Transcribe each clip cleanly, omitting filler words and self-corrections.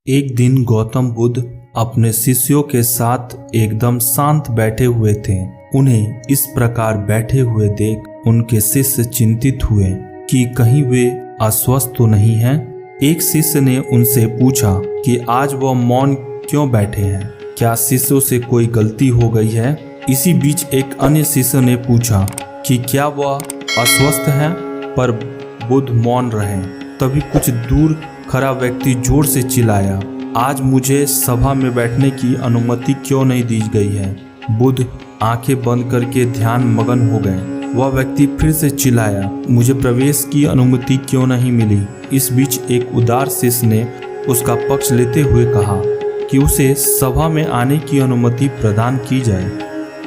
एक दिन गौतम बुद्ध अपने शिष्यों के साथ एकदम शांत बैठे हुए थे। उन्हें इस प्रकार बैठे हुए देख उनके शिष्य चिंतित हुए कि कहीं वे अस्वस्थ तो नहीं हैं। एक शिष्य ने उनसे पूछा कि आज वह मौन क्यों बैठे हैं, क्या शिष्यों से कोई गलती हो गई है। इसी बीच एक अन्य शिष्य ने पूछा कि क्या वह अस्वस्थ हैं, पर बुद्ध मौन रहे। तभी कुछ दूर खड़ा व्यक्ति जोर से चिल्लाया, आज मुझे सभा में बैठने की अनुमति क्यों नहीं दी गई है। बुद्ध आंखें बंद करके ध्यान मगन हो गए। वह व्यक्ति फिर से चिल्लाया, मुझे प्रवेश की अनुमति क्यों नहीं मिली। इस बीच एक उदार शिष्य ने उसका पक्ष लेते हुए कहा कि उसे सभा में आने की अनुमति प्रदान की जाए।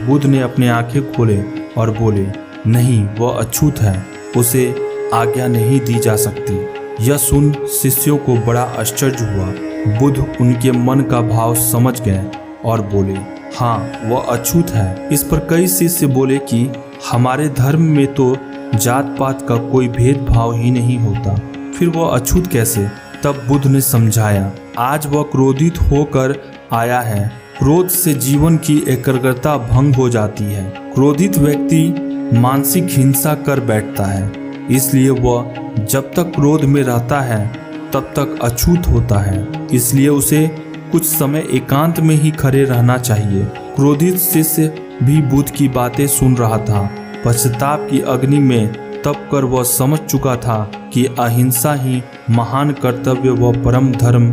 बुद्ध ने अपनी आंखें खोले और बोले, नहीं, वह अछूत है, उसे आज्ञा नहीं दी जा सकती। यह सुन शिष्यों को बड़ा आश्चर्य हुआ। बुद्ध उनके मन का भाव समझ गए और बोले, हाँ, वह अछूत है। इस पर कई शिष्य बोले कि हमारे धर्म में तो जात पात का कोई भेदभाव ही नहीं होता, फिर वह अछूत कैसे। तब बुद्ध ने समझाया, आज वह क्रोधित होकर आया है। क्रोध से जीवन की एकाग्रता भंग हो जाती है। क्रोधित व्यक्ति मानसिक हिंसा कर बैठता है, इसलिए वह जब तक क्रोध में रहता है तब तक अछूत होता है। इसलिए उसे कुछ समय एकांत में ही खड़े रहना चाहिए। क्रोधित शिष्य भी बुद्ध की बातें सुन रहा था। पश्चाताप की अग्नि में तप कर वह समझ चुका था कि अहिंसा ही महान कर्तव्य व परम धर्म,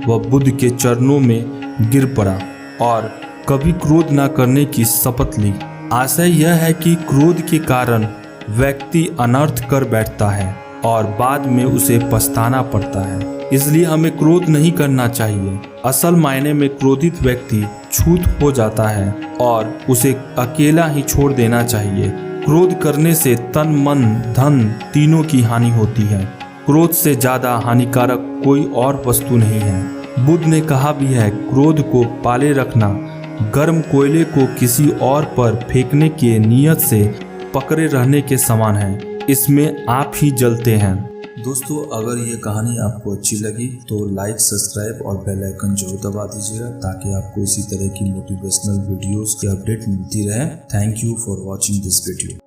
वह बुद्ध के चरणों में गिर पड़ा और कभी क्रोध न करने की शपथ ली। आशय यह है कि क्रोध के कारण व्यक्ति अनर्थ कर बैठता है और बाद में उसे पछताना पड़ता है। इसलिए हमें क्रोध नहीं करना चाहिए। असल मायने में क्रोधित व्यक्ति छूत हो जाता है और उसे अकेला ही छोड़ देना चाहिए। क्रोध करने से तन मन धन तीनों की हानि होती है। क्रोध से ज्यादा हानिकारक कोई और वस्तु नहीं है। बुद्ध ने कहा भी है, क्रोध को पाले रखना गर्म कोयले को किसी और पर फेंकने की नियत से पकड़े रहने के समान है, इसमें आप ही जलते हैं। दोस्तों, अगर ये कहानी आपको अच्छी लगी तो लाइक, सब्सक्राइब और बेल आइकन जरूर दबा दीजिएगा ताकि आपको इसी तरह की मोटिवेशनल वीडियोस की अपडेट मिलती रहे। Thank you for watching this video.